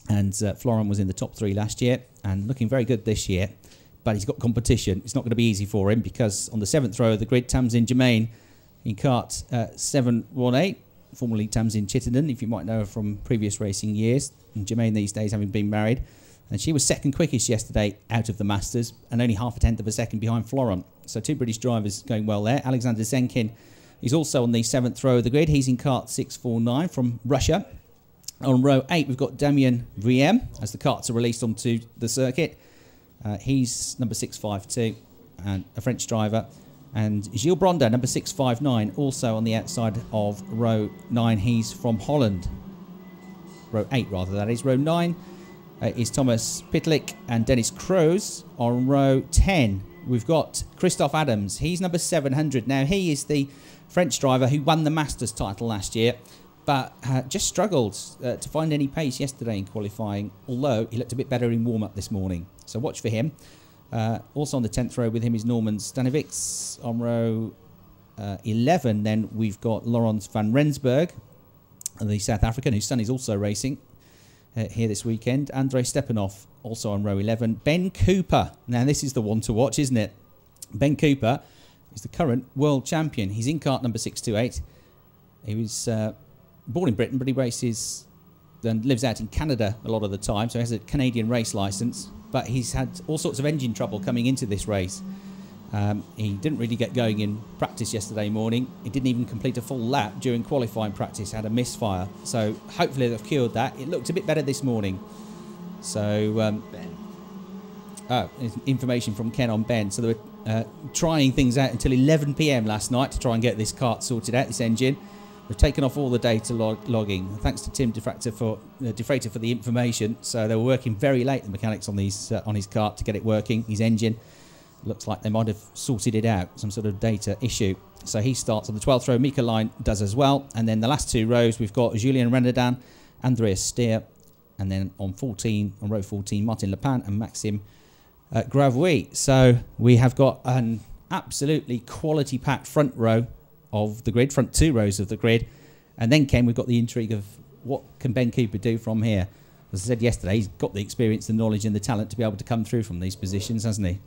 And Florent was in the top 3 last year and looking very good this year. But he's got competition. It's not going to be easy for him because on the 7th row of the grid, Tamsin Germain in cart 718, formerly Tamsin Chittenden, if you might know her from previous racing years. And Germain these days having been married. And she was second quickest yesterday out of the Masters and only half a tenth of a second behind Florent. So 2 British drivers going well there. Alexander Zenkin is also on the 7th row of the grid. He's in cart 649 from Russia. On row 8, we've got Damien Vriem as the carts are released onto the circuit. He's number 652 and a French driver. And Gilles Bronder, number 659, also on the outside of row 9. He's from Holland. Row 8, rather, that is. Row 9 is Thomas Pitlick and Dennis Kroes. On row 10, we've got Christophe Adams. He's number 700. Now, he is the French driver who won the Masters title last year, but just struggled to find any pace yesterday in qualifying, although he looked a bit better in warm-up this morning. So watch for him. Also on the 10th row with him is Norman Stanovics. On row 11, then we've got Laurens van Rensburg, the South African, whose son is also racing here this weekend. Andrei Stepanov, also on row 11. Ben Cooper. Now, this is the one to watch, isn't it? Ben Cooper is the current world champion. He's in cart number 628. He was born in Britain, but he races and lives out in Canada a lot of the time, so he has a Canadian race licence. But he's had all sorts of engine trouble coming into this race. He didn't really get going in practice yesterday morning. He didn't even complete a full lap during qualifying practice, had a misfire. So hopefully they've cured that. It looked a bit better this morning. So, information from Ken on Ben. So they were trying things out until 11 p.m. last night to try and get this cart sorted out, this engine. They've taken off all the data logging. Thanks to Tim Defrater for the information. So they were working very late, the mechanics on his cart, to get it working, his engine. Looks like they might have sorted it out, some sort of data issue. So he starts on the 12th row. Mika Line does as well. And then the last 2 rows, we've got Julien Renaudin, Andreas Steer, and then on row 14, Martin Lepin and Maxime Gravouille. So we have got an absolutely quality packed front row of the grid, front 2 rows of the grid. And then, Ken, we've got the intrigue of what can Ben Cooper do from here. As I said yesterday, he's got the experience, the knowledge and the talent to be able to come through from these positions, hasn't he?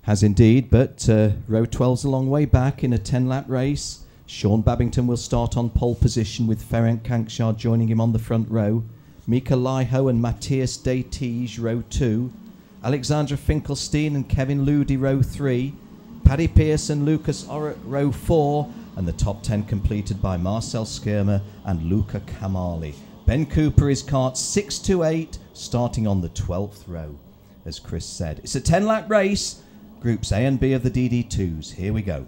Has indeed, but row 12's a long way back in a 10-lap race. Sean Babington will start on pole position with Ferenc Kankshar joining him on the front row. Mika Laiho and Matthias Detige, row 2. Alexandra Finkelstein and Kevin Ludi, row 3. Paddy Pearce and Lucas Orrit, row 4. And the top 10 completed by Marcel Skirmer and Luca Kamali. Ben Cooper is cart 6 to 8, starting on the 12th row, as Chris said. It's a 10-lap race, groups A and B of the DD2s. Here we go.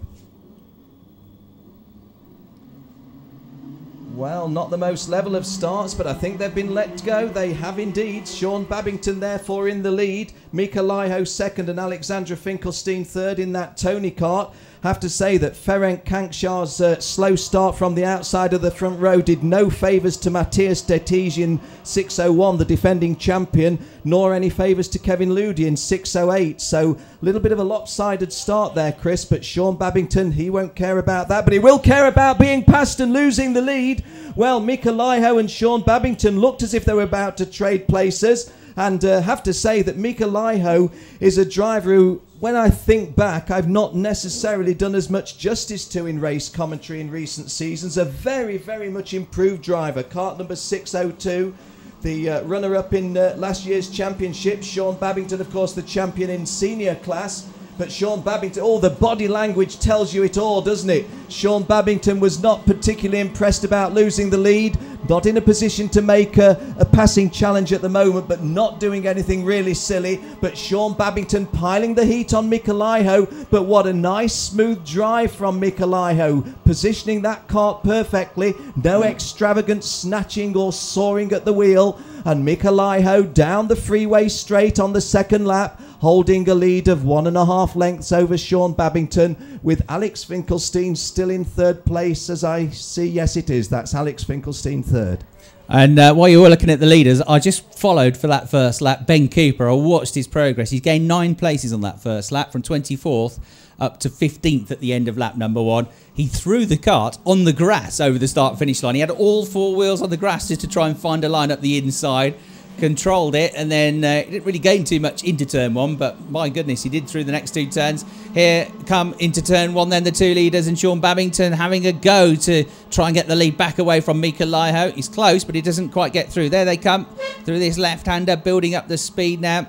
Well, not the most level of starts, but I think they've been let go. They have indeed. Sean Babington, therefore, in the lead. Mika Laiho second and Alexandra Finkelstein third in that Tony cart. Have to say that Ferenc Kankshar's slow start from the outside of the front row did no favours to Matthias Detige in 601, the defending champion, nor any favours to Kevin Ludi in 608. So a little bit of a lopsided start there, Chris, but Sean Babington, he won't care about that, but he will care about being passed and losing the lead. Well, Mika Laiho and Sean Babington looked as if they were about to trade places. And have to say that Mika Laiho is a driver who, when I think back, I've not necessarily done as much justice to in race commentary in recent seasons. A very, very much improved driver. Cart number 602, the runner-up in last year's championship. Sean Babington, of course, the champion in senior class. But Sean Babington, the body language tells you it all, doesn't it? Sean Babington was not particularly impressed about losing the lead. Not in a position to make a passing challenge at the moment, but not doing anything really silly. But Sean Babington piling the heat on Mika Laiho. But what a nice smooth drive from Mika Laiho, positioning that cart perfectly. No extravagant snatching or soaring at the wheel. And Mika Laiho down the freeway straight on the second lap, holding a lead of 1.5 lengths over Sean Babington, with Alex Finkelstein still in third place, as I see. Yes, it is. That's Alex Finkelstein third. And while you were looking at the leaders, I just followed for that first lap Ben Cooper. I watched his progress. He's gained 9 places on that first lap, from 24th up to 15th at the end of lap number 1. He threw the cart on the grass over the start-finish line. He had all 4 wheels on the grass just to try and find a line up the inside. controlled it, and then he didn't really gain too much into turn 1, but my goodness, he did through the next 2 turns. Here come into turn 1 then the 2 leaders, and Sean Babington having a go to try and get the lead back away from Mika Laiho. He's close, but he doesn't quite get through. There they come through this left-hander, building up the speed now,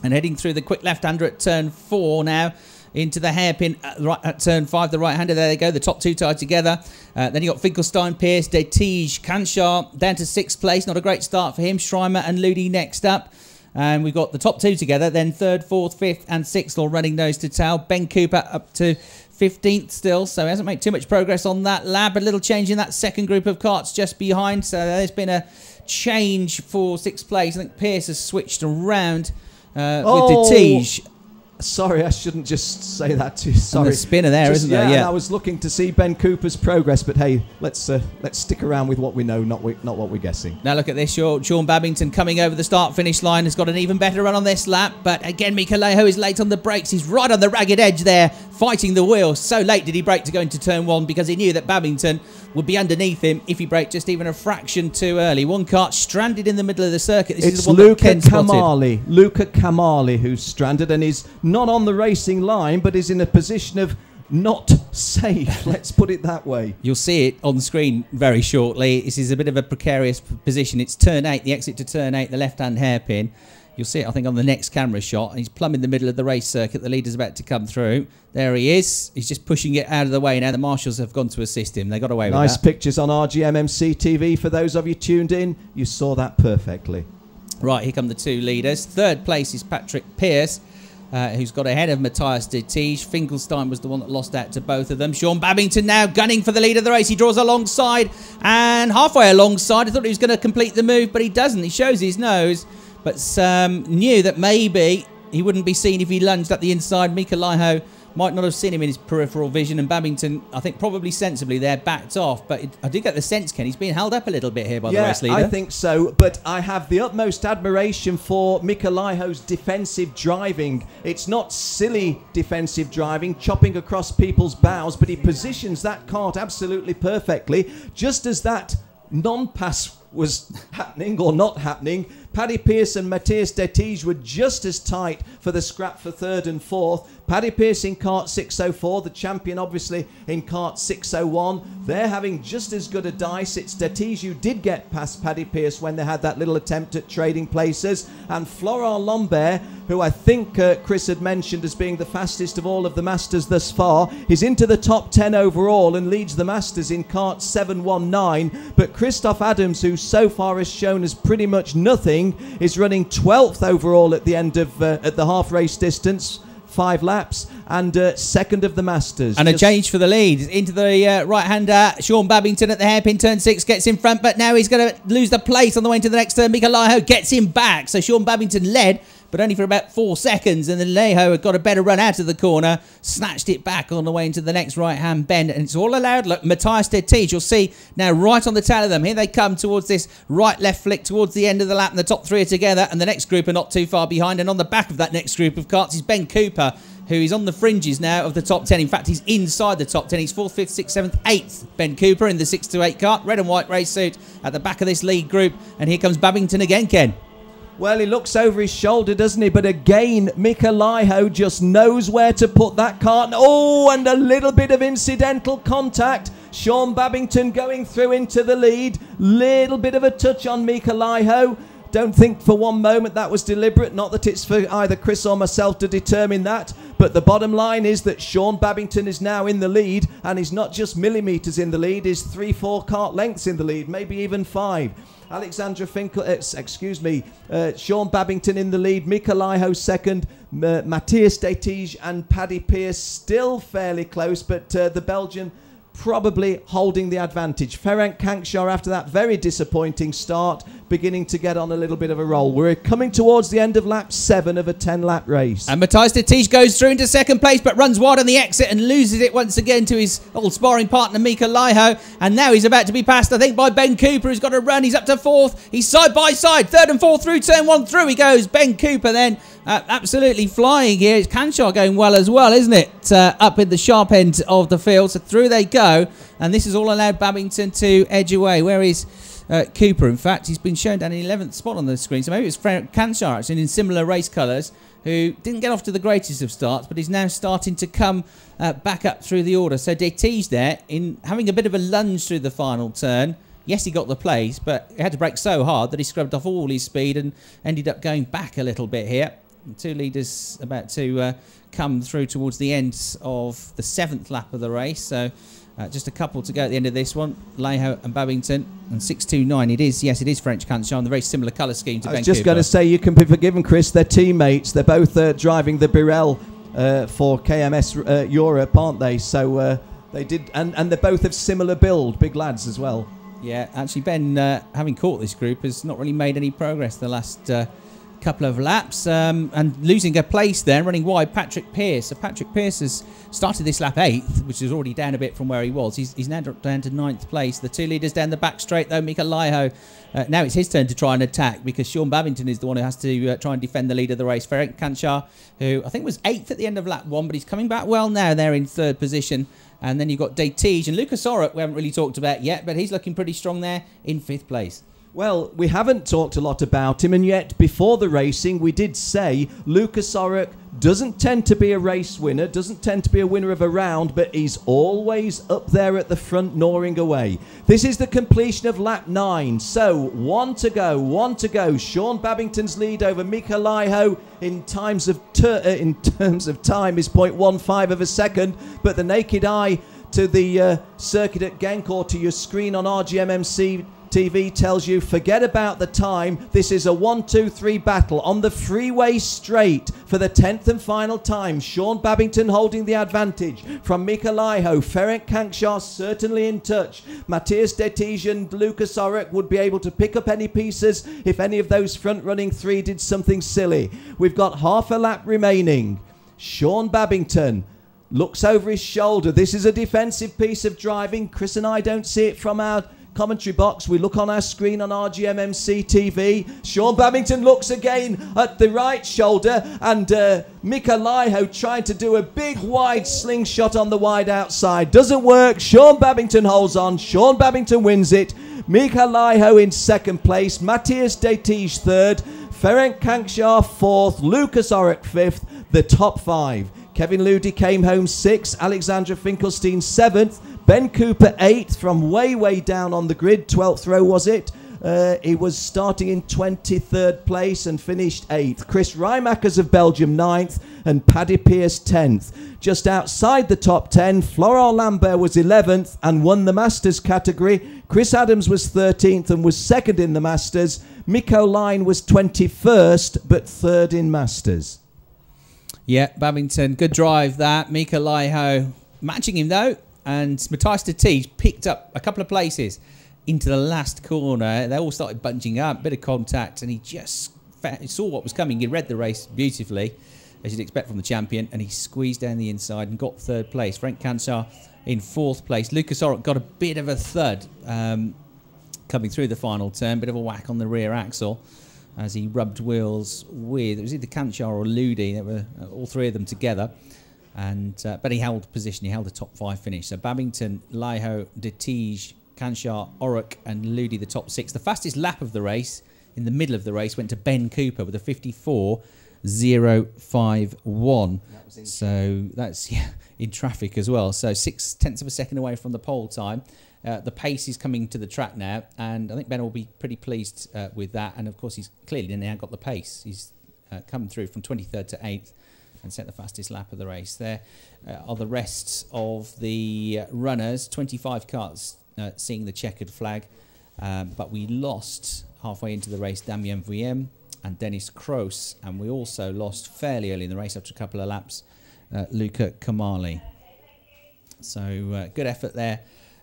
and heading through the quick left-hander at turn 4 now. Into the hairpin at turn 5, the right-hander. There they go, the top 2 tied together. Then you got Finkelstein, Pierce, Detij, Kanshar down to 6th place. Not a great start for him. Schreimer and Ludi next up. And we've got the top 2 together. Then 3rd, 4th, 5th and 6th all running nose to tail. Ben Cooper up to 15th still, so he hasn't made too much progress on that lap. A little change in that 2nd group of karts just behind. So there's been a change for 6th place. I think Pierce has switched around with Detij. Sorry, I shouldn't just say that too. Sorry, and the spinner there, isn't there? Yeah. I was looking to see Ben Cooper's progress, but hey, let's stick around with what we know, not what we're guessing. Now look at this. Sean Babington coming over the start-finish line has got an even better run on this lap, but again, Mika Laiho is late on the brakes. He's right on the ragged edge there, fighting the wheel. So late did he brake to go into turn 1 because he knew that Babington would be underneath him if he braked just even a fraction too early. One kart stranded in the middle of the circuit. This is the one Luca Kamali. Luca Kamali who's stranded and is not on the racing line, but is in a position of not safe. Let's put it that way. You'll see it on the screen very shortly. This is a bit of a precarious position. It's turn 8, the exit to turn 8, the left-hand hairpin. You'll see it, I think, on the next camera shot. And he's plumb in the middle of the race circuit. The leader's about to come through. There he is. He's just pushing it out of the way now. The marshals have gone to assist him. They got away with that. Nice pictures on RGMMC TV. For those of you tuned in, you saw that perfectly. Right, here come the 2 leaders. 3rd place is Patrick Pierce, who's got ahead of Matthias Detij. Finkelstein was the one that lost out to both of them. Sean Babington now gunning for the lead of the race. He draws alongside, and halfway alongside, I thought he was going to complete the move, but he doesn't. He shows his nose, but knew that maybe he wouldn't be seen if he lunged up the inside. Mika Laiho might not have seen him in his peripheral vision, and Babington, I think probably sensibly there, backed off. But I did get the sense, Ken, he's being held up a little bit here by the race leader. I think so, but I have the utmost admiration for Mika Laiho's defensive driving. It's not silly defensive driving, chopping across people's bows, but he positions that kart absolutely perfectly. Just as that non-pass was happening or not happening, Paddy Pearce and Matthias Detij were just as tight for the scrap for 3rd and 4th. Paddy Pearce in kart 604, the champion obviously in kart 601. They're having just as good a dice. It's Detij who did get past Paddy Pearce when they had that little attempt at trading places. And Florent Lambert, who I think Chris had mentioned as being the fastest of all of the Masters thus far, is into the top 10 overall and leads the Masters in kart 719. But Christoph Adams, who so far has shown us pretty much nothing, is running 12th overall at the end of at the half race distance, 5 laps, and 2nd of the Masters. And a change for the lead into the right-hander. Sean Babington at the hairpin, turn 6, gets in front, but now he's going to lose the place on the way into the next turn. Mika Laiho gets him back, so Sean Babington led, but only for about 4 seconds, and then Laiho had got a better run out of the corner, snatched it back on the way into the next right-hand bend, and it's all allowed. Look, Matthias Detij, you'll see now right on the tail of them. Here they come towards this right-left flick towards the end of the lap, and the top 3 are together, and the next group are not too far behind, and on the back of that next group of karts is Ben Cooper, who is on the fringes now of the top 10. In fact, he's inside the top 10. He's 4th, 5th, 6th, 7th, 8th. Ben Cooper in the 6 to 8 kart, red and white race suit at the back of this lead group, and here comes Babington again, Ken. Well, he looks over his shoulder, doesn't he? But again, Mika Laiho just knows where to put that kart. Oh, and a little bit of incidental contact. Sean Babington going through into the lead. Little bit of a touch on Mika Laiho. Don't think for one moment that was deliberate. Not that it's for either Chris or myself to determine that. But the bottom line is that Sean Babington is now in the lead. And he's not just millimetres in the lead. He's 3-4 kart lengths in the lead. Maybe even 5. Alexandra Sean Babington in the lead, Mika Laiho 2nd, Matthias Detij and Paddy Pearce still fairly close, but the Belgian probably holding the advantage. Ferenc Kankshaw, after that very disappointing start, beginning to get on a little bit of a roll. We're coming towards the end of lap 7 of a 10-lap race. And Matthias Detij goes through into 2nd place, but runs wide on the exit and loses it once again to his old sparring partner, Mika Laiho. And now he's about to be passed, I think, by Ben Cooper, who's got a run. He's up to 4th. He's side by side, 3rd and 4th through turn 1. Through he goes. Ben Cooper then absolutely flying here. It's Kanshar going well as well, isn't it? Up in the sharp end of the field. So through they go. And this has all allowed Babington to edge away. Where is Cooper. In fact, he's been shown down in 11th spot on the screen. So maybe it's Ferenc Canchar, actually, in similar race colours, who didn't get off to the greatest of starts, but is now starting to come back up through the order. So Detige there, in having a bit of a lunge through the final turn. Yes, he got the place, but he had to brake so hard that he scrubbed off all his speed and ended up going back a little bit here. And 2 leaders about to come through towards the end of the 7th lap of the race. So just a couple to go at the end of this one. Laiho and Babington. And 6.29, it is French Canchar, the very similar colour scheme to Ben Cooper. I was just going to say, you can be forgiven, Chris. They're teammates. They're both driving the Birel for KMS Europe, aren't they? So they did, and they both have similar build, big lads as well. Yeah, actually, Ben, having caught this group, has not really made any progress the last couple of laps, and losing a place there, running wide, Patrick Pearce. So Patrick Pearce has started this lap 8th, which is already down a bit from where he was. He's now dropped down to 9th place. The 2 leaders down the back straight, though. Mika Laiho, now it's his turn to try and attack, because Sean Babington is the one who has to try and defend the lead of the race. Ferenc Canchar, who I think was 8th at the end of lap 1, but he's coming back well now. They're in 3rd position. And then you've got Detige and Lucas Orrock, we haven't really talked about yet, but he's looking pretty strong there in 5th place. Well, we haven't talked a lot about him, and yet before the racing we did say Lucas Orrock doesn't tend to be a race winner, doesn't tend to be a winner of a round, but he's always up there at the front gnawing away. This is the completion of lap 9, so 1 to go. Sean Babington's lead over Mika Laiho in terms of time is 0.15 of a second, but the naked eye to the circuit at Genk or to your screen on RGMMC TV tells you, forget about the time. This is a 1-2-3 battle on the freeway straight for the 10th and final time. Sean Babington holding the advantage from Mika Laiho. Ferenc Canchar certainly in touch. Matthias Detige and Lucas Orrock would be able to pick up any pieces if any of those front-running 3 did something silly. We've got half a lap remaining. Sean Babington looks over his shoulder. This is a defensive piece of driving. Chris and I don't see it from our commentary box. We look on our screen on RGMMC TV. Sean Babington looks again at the right shoulder, and Mika Laiho trying to do a big wide slingshot on the wide outside. Doesn't work. Sean Babington holds on. Sean Babington wins it. Mika Laiho in 2nd place. Matthias Detige 3rd. Ferenc Canchar 4th. Lucas Orrock 5th. The top 5. Kevin Ludi came home 6th. Alexandra Finkelstein 7th. Ben Cooper 8th from way down on the grid. 12th row was it. He was starting in 23rd place and finished 8th. Chris Rijmakers of Belgium 9th and Paddy Pearce 10th. Just outside the top 10, Florent Lambert was 11th and won the Masters category. Chris Adams was 13th and was 2nd in the Masters. Mikko Line was 21st but 3rd in Masters. Yeah, Babington, good drive that. Mika Laiho matching him though. And Matthias Detige picked up a couple of places into the last corner. They all started bunching up, bit of contact, and he just saw what was coming. He read the race beautifully, as you'd expect from the champion, and he squeezed down the inside and got 3rd place. Ferenc Canchar in 4th place. Lucas Orrock got a bit of a thud coming through the final turn, bit of a whack on the rear axle as he rubbed wheels with, it was either Canchar or Ludi. They were all 3 of them together. And but he held position, he held a top 5 finish. So Babington, Laiho, Detige, Canchar, Orrock and Ludi the top 6. The fastest lap of the race, in the middle of the race, went to Ben Cooper with a 54.051. So that's in traffic as well. So 0.6 of a second away from the pole time. The pace is coming to the track now, and I think Ben will be pretty pleased with that. And of course, he's clearly now got the pace. He's come through from 23rd to 8th. And set the fastest lap of the race. There are the rest of the runners. 25 cars seeing the checkered flag. But we lost halfway into the race Damien Vuillem and Dennis Kroos. And we also lost fairly early in the race after a couple of laps Luca Kamali. So good effort there.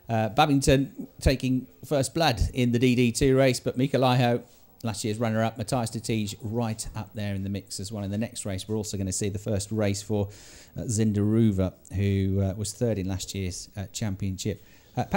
Babington taking first blood in the DD2 race. But Mika Laiho, last year's runner-up, Matthias Detige right up there in the mix as well. In the next race, we're also going to see the first race for Zinderuva, who was 3rd in last year's championship.